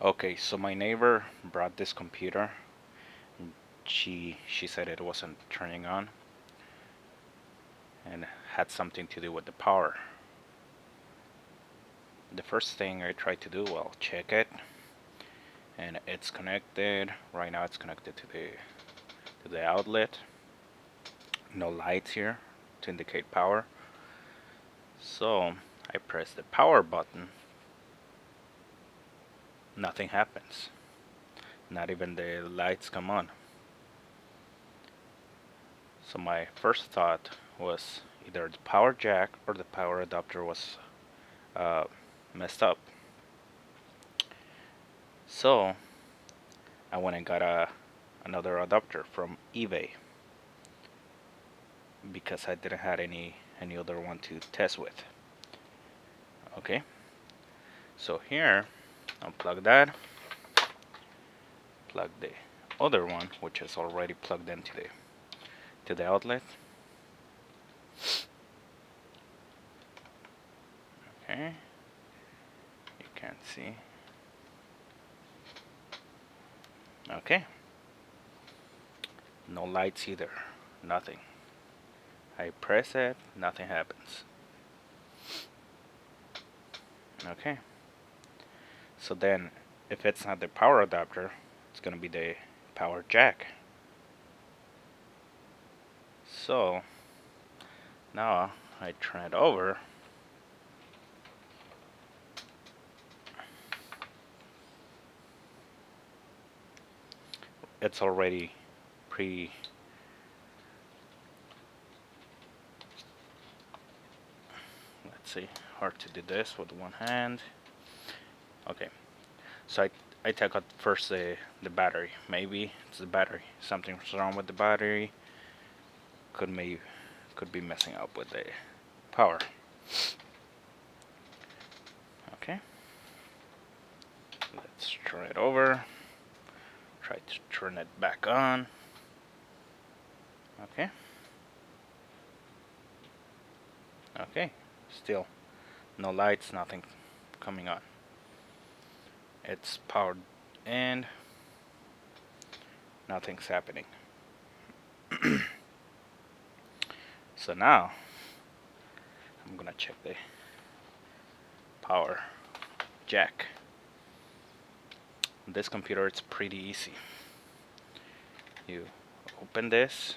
Okay, so my neighbor brought this computer. She said it wasn't turning on and had something to do with the power. The first thing I tried to do, well, check it, and it's connected. Right now it's connected to the outlet. No lights here to indicate power. So I press the power button. Nothing happens. Not even the lights come on. So my first thought was either the power jack or the power adapter was uh, messed up. So I went and got another adapter from eBay because I didn't have any other one to test with. Okay, so here unplug that, plug the other one, which is already plugged into the outlet. Okay, you can't see. Okay, no lights either, nothing. I press it, nothing happens. Okay, so then if it's not the power adapter, it's gonna be the power jack. So now I turn it over. It's already let's see, hard to do this with one hand. Okay, so I take out first the battery. Maybe it's the battery. Something's wrong with the battery. Could be messing up with the power. Okay, let's turn it over. Try to turn it back on. Okay. Okay, still no lights, nothing coming on. It's powered and nothing's happening. So now I'm gonna check the power jack. This computer, it's pretty easy. You open this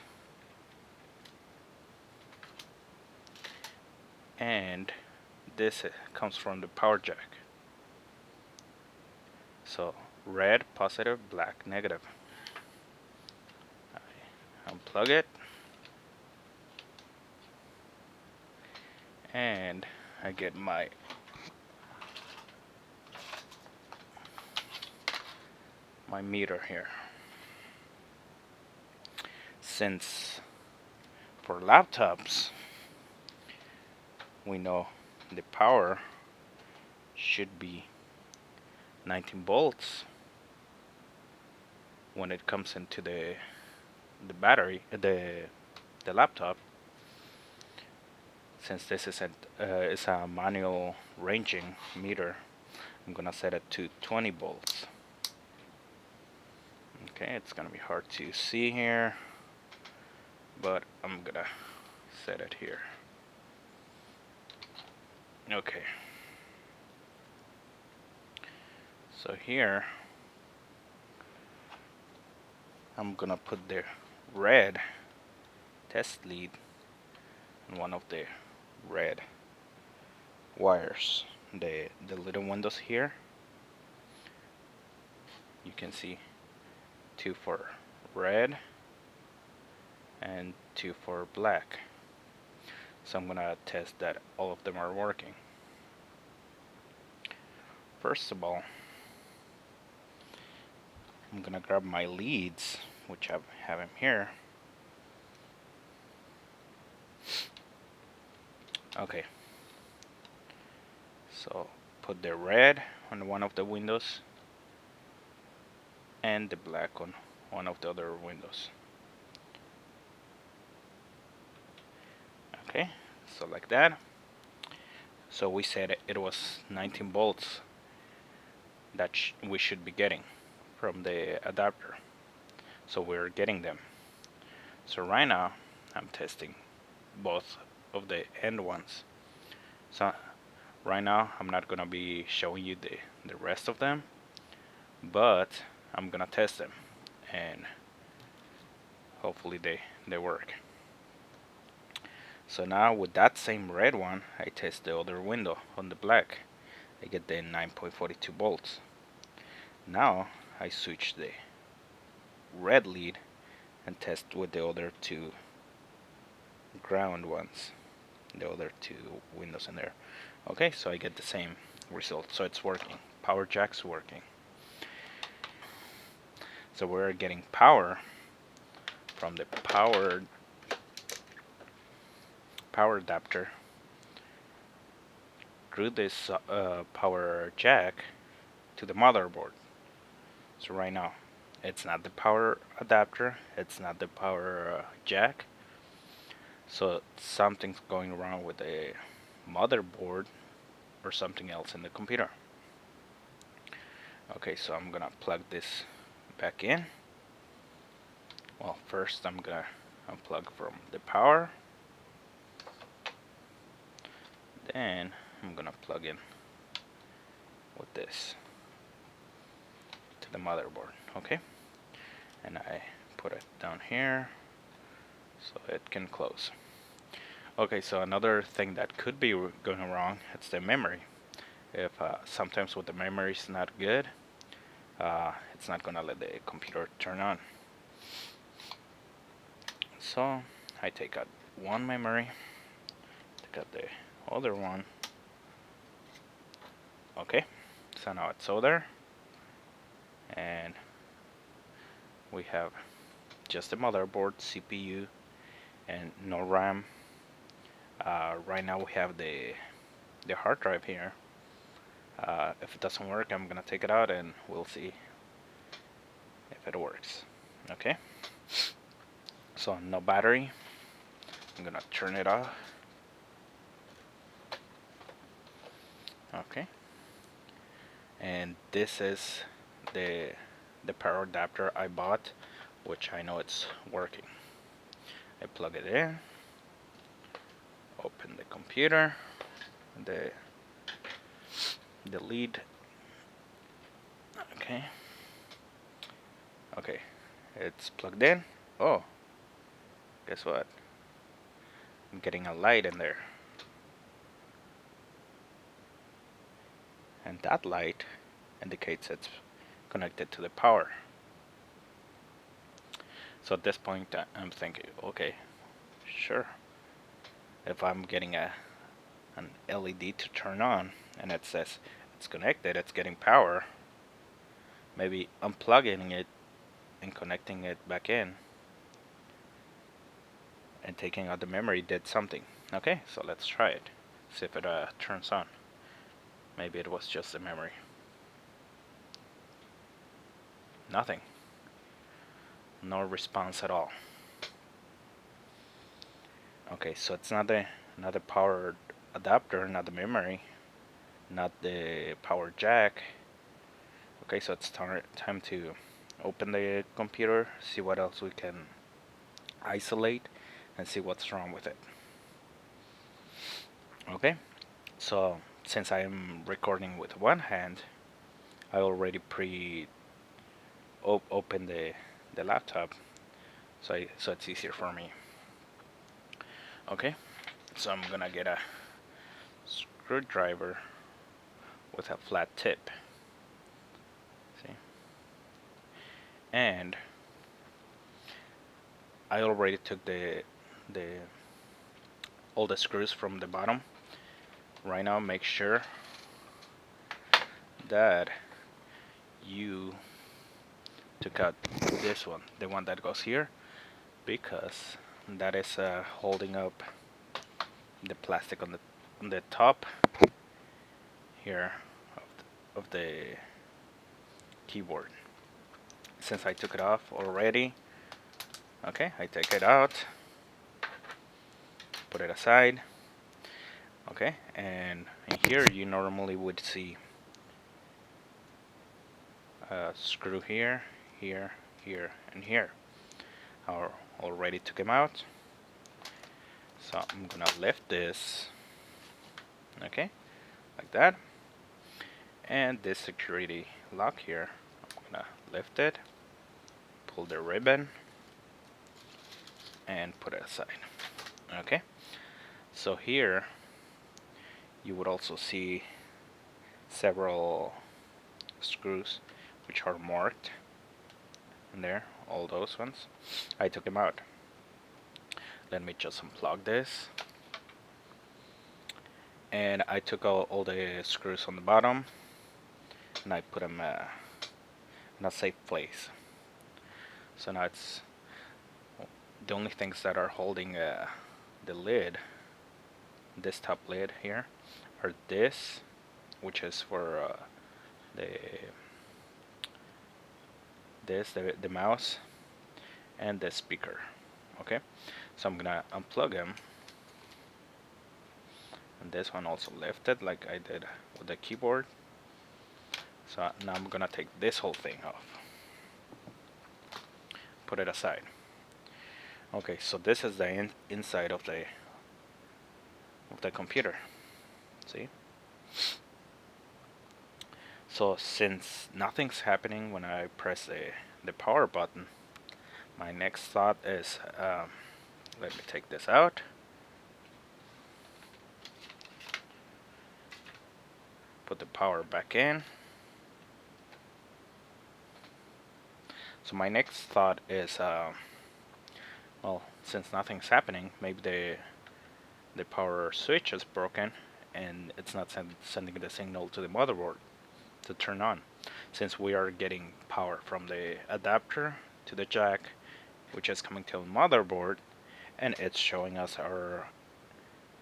and this comes from the power jack. So red positive, black negative. I unplug it and I get my meter here. Since for laptops we know the power should be 19 volts when it comes into the battery, the laptop. Since this is a manual ranging meter, I'm gonna set it to 20 volts. Okay, it's gonna be hard to see here, but I'm gonna set it here. Okay, so here I'm gonna put the red test lead on one of the red wires, the little windows here. You can see 2 for red and 2 for black. So I'm gonna test that all of them are working. First of all, I'm gonna grab my leads, which I have them here. Okay, so put the red on one of the windows and the black on one of the other windows. Okay, so like that. So we said it was 19 volts that we should be getting from the adapter. So we're getting them. So right now I'm testing both of the end ones. So right now I'm not gonna be showing you the rest of them, but I'm gonna test them and hopefully they work. So now with that same red one, I test the other window on the black. I get the 9.42 volts. Now I switch the red lead and test with the other two ground ones, the other two windows in there. Okay, so I get the same result. So it's working. Power jack's working. So we're getting power from the power adapter through this power jack to the motherboard. So right now it's not the power adapter, it's not the power jack. So something's going wrong with the motherboard or something else in the computer. Okay, so I'm gonna plug this back in. Well, first I'm gonna unplug from the power. Then I'm gonna plug in with this to the motherboard. Okay, and I put it down here so it can close. Okay, so another thing that could be going wrong, it's the memory. If sometimes with the memory is not good, it's not gonna let the computer turn on. So I take out one memory, take out the other one. Okay, so now it's over there, and we have just the motherboard, CPU, and no RAM. Right now we have the hard drive here. If it doesn't work, I'm gonna take it out and we'll see if it works. Okay, so no battery. I'm gonna turn it off. Okay, and this is the power adapter I bought, which I know it's working. I plug it in, open the computer, the lead. Okay, it's plugged in. Oh, guess what? I'm getting a light in there, and that light indicates it's connected to the power. So at this point I'm thinking, okay, sure, if I'm getting an LED to turn on and it says it's connected, it's getting power, maybe unplugging it and connecting it back in and taking out the memory did something. Okay, so let's try it, see if it turns on. Maybe it was just the memory. Nothing. No response at all. Okay, so it's not the power adapter, not the memory, not the power jack. Okay, so it's time to open the computer, see what else we can isolate, and see what's wrong with it. Okay, so since I am recording with one hand, I already opened the laptop, so it's easier for me. Okay, so I'm gonna get a screwdriver with a flat tip. See, and I already took all the screws from the bottom. Right now, make sure that you took out this one, the one that goes here, because that is holding up the plastic on the top here of the keyboard. Since I took it off already, okay, I take it out, put it aside. Okay, and in here you normally would see screw here, here, here, and here are already took them out. So I'm gonna lift this, okay, like that. And this security lock here, I'm gonna lift it, pull the ribbon, and put it aside. Okay, so here you would also see several screws which are marked in there, all those ones. I took them out. Let me just unplug this. And I took all the screws on the bottom and I put them in a safe place. So now it's the only things that are holding the lid, this top lid here, are this, which is for the mouse, and the speaker. Okay, so I'm gonna unplug them, and this one also lifted like I did with the keyboard. So now I'm gonna take this whole thing off, put it aside. Okay, so this is the inside of the computer. See? So since nothing's happening when I press the power button, my next thought is, let me take this out. Put the power back in. So my next thought is, well, since nothing's happening, maybe the power switch is broken and it's not sending the signal to the motherboard to turn on, since we are getting power from the adapter to the jack, which is coming to the motherboard, and it's showing us our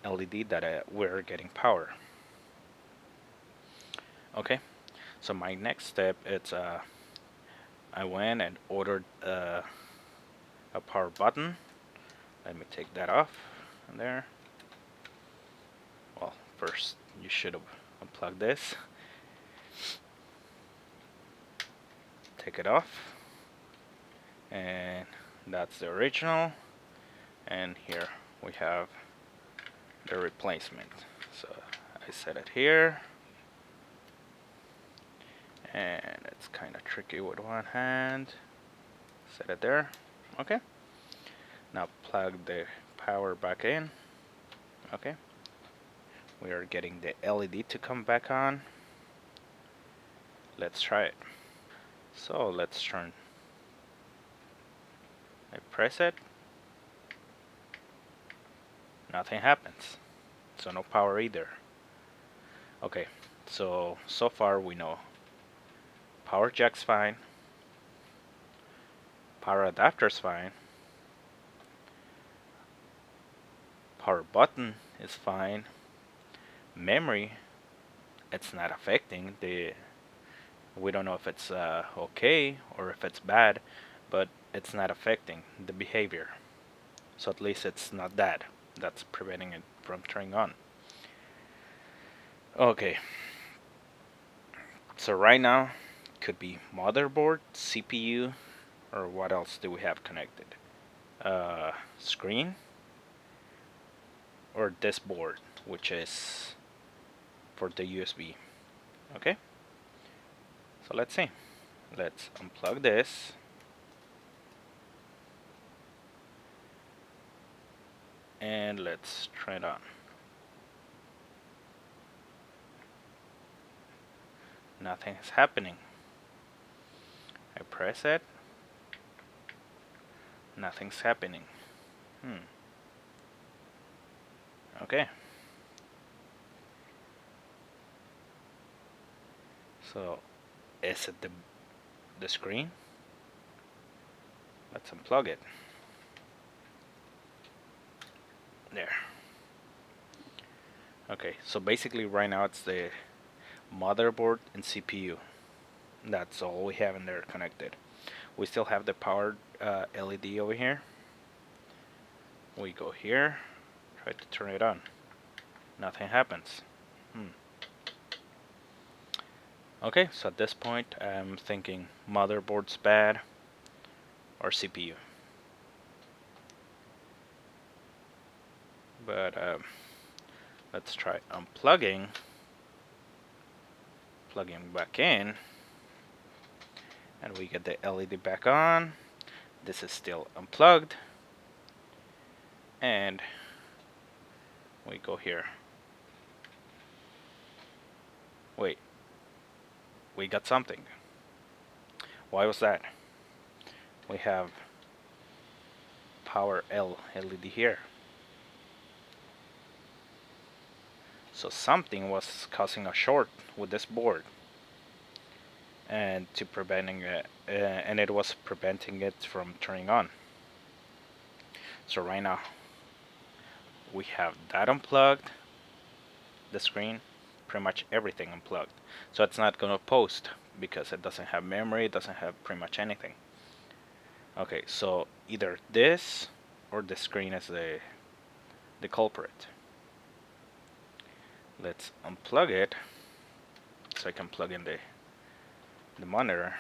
LED that we're getting power. Okay, so my next step is I went and ordered a power button. Let me take that off in there. Well, first you should unplug this, take it off, and that's the original, and here we have the replacement. So I set it here, and it's kind of tricky with one hand. Set it there. Okay, now plug the power back in. Okay, we are getting the LED to come back on. Let's try it. So let's turn. I press it. Nothing happens. So no power either. Okay, so far we know power jack's fine, power adapter's fine, power button is fine, memory, it's not affecting we don't know if it's okay or if it's bad, but it's not affecting the behavior. So at least it's not that's preventing it from turning on. Okay, so right now could be motherboard, CPU, or what else do we have connected? Screen, or this board, which is for the USB. Okay, so let's see. Let's unplug this. And let's try it on. Nothing is happening. I press it. Nothing's happening. Okay. So, is it the screen? Let's unplug it. There. Okay, so basically right now it's the motherboard and CPU. That's all we have in there connected. We still have the powered LED over here. We go here, try to turn it on. Nothing happens. Okay, so at this point I'm thinking motherboard's bad or CPU. But let's try unplugging, plugging back in, and we get the LED back on. This is still unplugged, and we go here. Wait, we got something. Why was that? We have power L LED here. So something was causing a short with this board, and it was preventing it from turning on. So right now we have that unplugged, the screen, pretty much everything unplugged. So it's not gonna post because it doesn't have memory, it doesn't have pretty much anything. Okay, so either this or the screen is the culprit. Let's unplug it so I can plug in the monitor.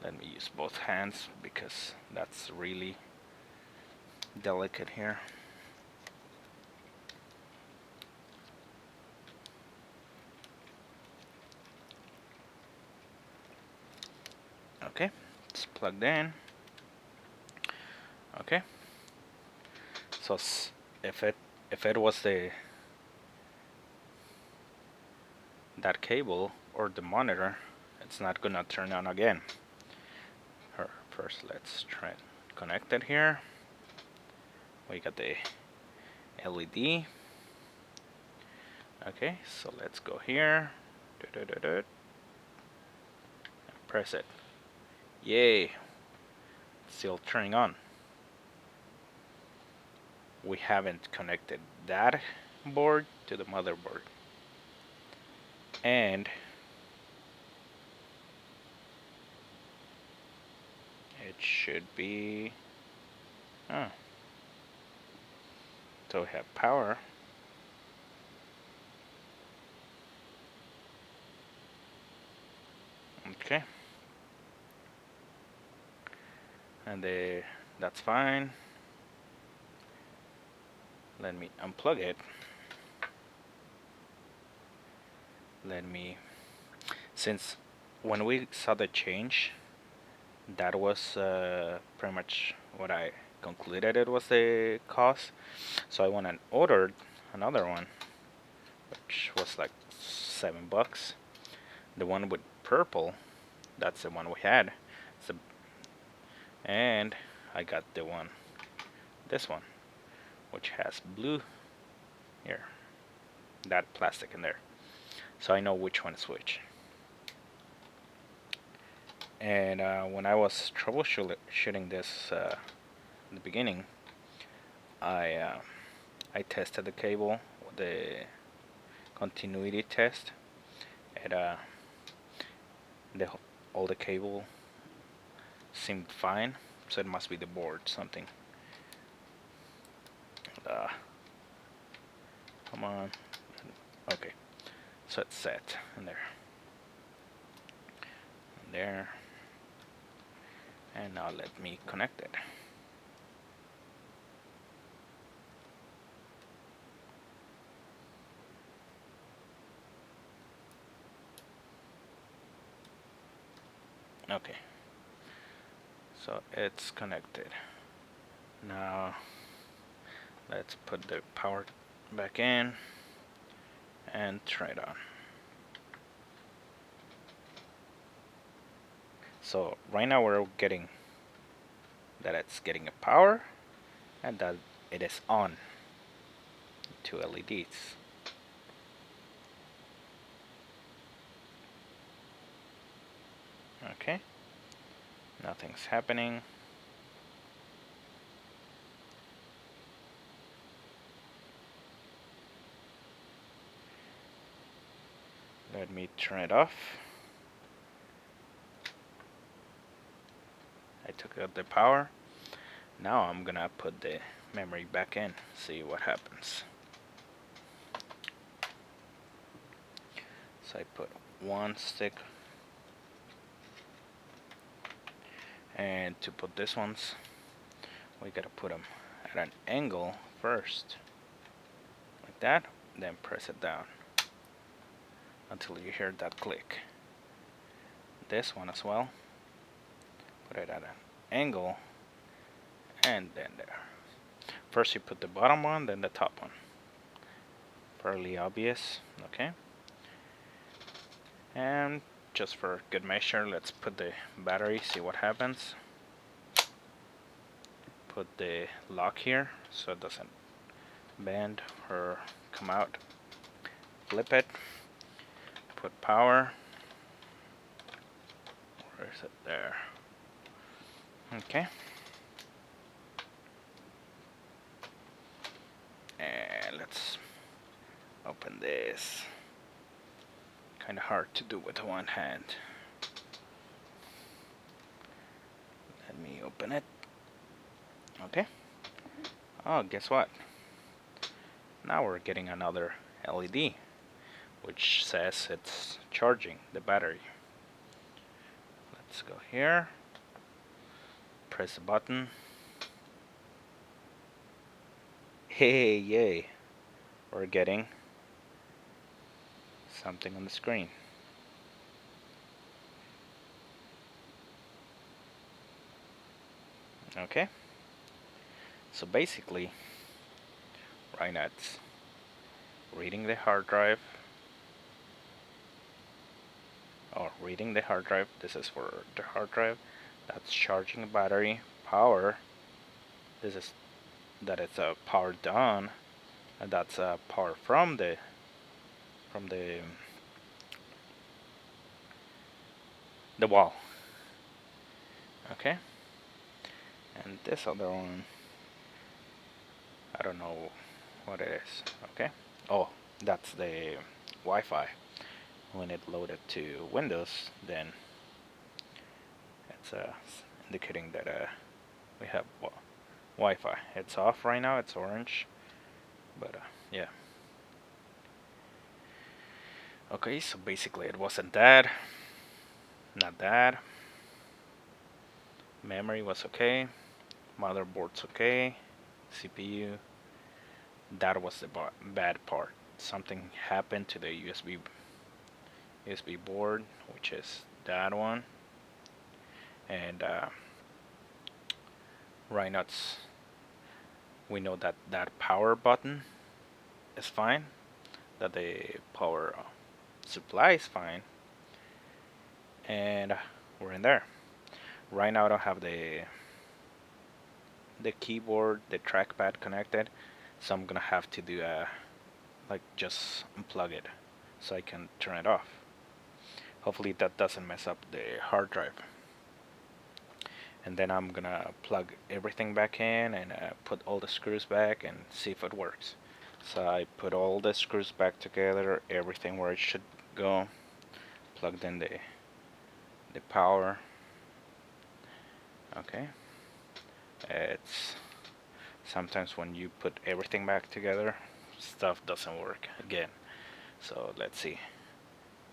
Let me use both hands because that's really delicate here. Okay, it's plugged in. Okay, so if it was that cable or the monitor, it's not gonna turn on again. First, let's try and connect it here. We got the LED. Okay, so let's go here. Press it. Yay! It's still turning on. We haven't connected that board to the motherboard. And it should be so we have power. Okay, and that's fine. Let me unplug it. Since when we saw the change, that was pretty much what I concluded it was the cause. So I went and ordered another one, which was like $7. The one with purple, that's the one we had. And I got this one, which has blue here, that plastic in there. So I know which one is which. And when I was troubleshooting this in the beginning, I tested the cable, the continuity test, and all the cable seemed fine. So it must be the board, something. Come on. Okay, so it's set in there. And there. And now let me connect it. Okay, so it's connected. Now let's put the power back in and try it on. So right now we're getting that it's getting a power and that it is on. Two LEDs. Okay, nothing's happening. Let me turn it off. I took out the power. Now I'm gonna put the memory back in, see what happens. So I put one stick, and to put this ones, we gotta put them at an angle first, like that, then press it down until you hear that click. This one as well, put it at an angle, and then there. First you put the bottom one, then the top one. Fairly obvious, okay? And just for good measure, let's put the battery, see what happens. Put the lock here so it doesn't bend or come out. Flip it, put power. Where is it? There. Okay. And let's open this. Kind of hard to do with one hand. Let me open it. Okay. Oh, guess what? Now we're getting another LED, which says it's charging the battery. Let's go here. Press the button. Hey, yay. We're getting something on the screen. Okay. So basically, right now it's reading the hard drive. Or reading the hard drive. This is for the hard drive. That's charging the battery. Power. This is that it's powered down, and that's power from the wall. Okay. And this other one, I don't know what it is. Okay. Oh, that's the Wi-Fi. When it loaded to Windows, then it's indicating that we have Wi-Fi. It's off right now. It's orange, but yeah. Okay, so basically it wasn't that. Not that. Memory was okay. Motherboard's okay. CPU. That was the bad part. Something happened to the USB board, which is that one. And right now we know that that power button is fine. That the power supply is fine. And we're in there. Right now I don't have the keyboard, the trackpad connected, so I'm gonna have to do like just unplug it so I can turn it off. Hopefully that doesn't mess up the hard drive. And then I'm gonna plug everything back in and put all the screws back and see if it works. So I put all the screws back together, everything where it should go, plugged in the power. Okay. It's sometimes when you put everything back together, stuff doesn't work again. So let's see.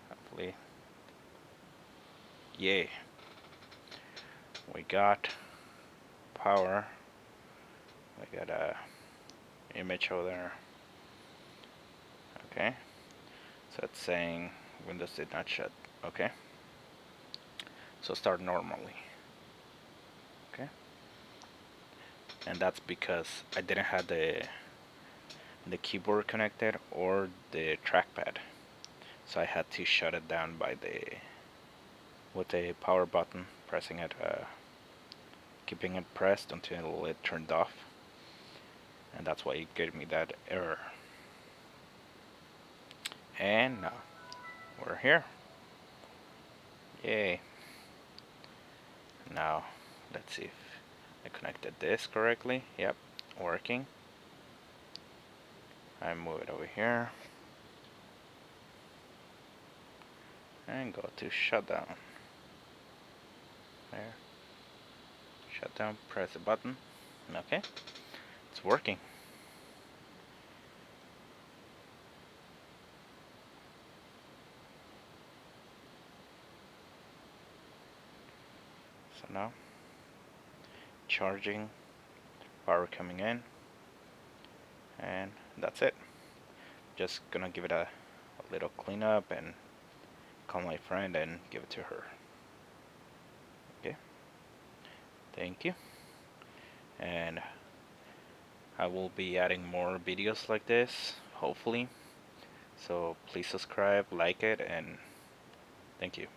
Hopefully, yay. We got power. We got a image over there. Okay. So it's saying Windows did not shut. Okay. So start normally. Okay. And that's because I didn't have the keyboard connected or the trackpad, so I had to shut it down by with the power button, pressing it, keeping it pressed until it turned off, and that's why it gave me that error. And now we're here. Yay. Now let's see if I connected this correctly. Yep, working. I move it over here and go to shutdown. There. Shutdown, press the button. Okay. It's working. So now, charging, power coming in, and that's it. Just gonna give it a little cleanup and call my friend and give it to her. Okay, thank you. And I will be adding more videos like this, hopefully. So please subscribe, like it, and thank you.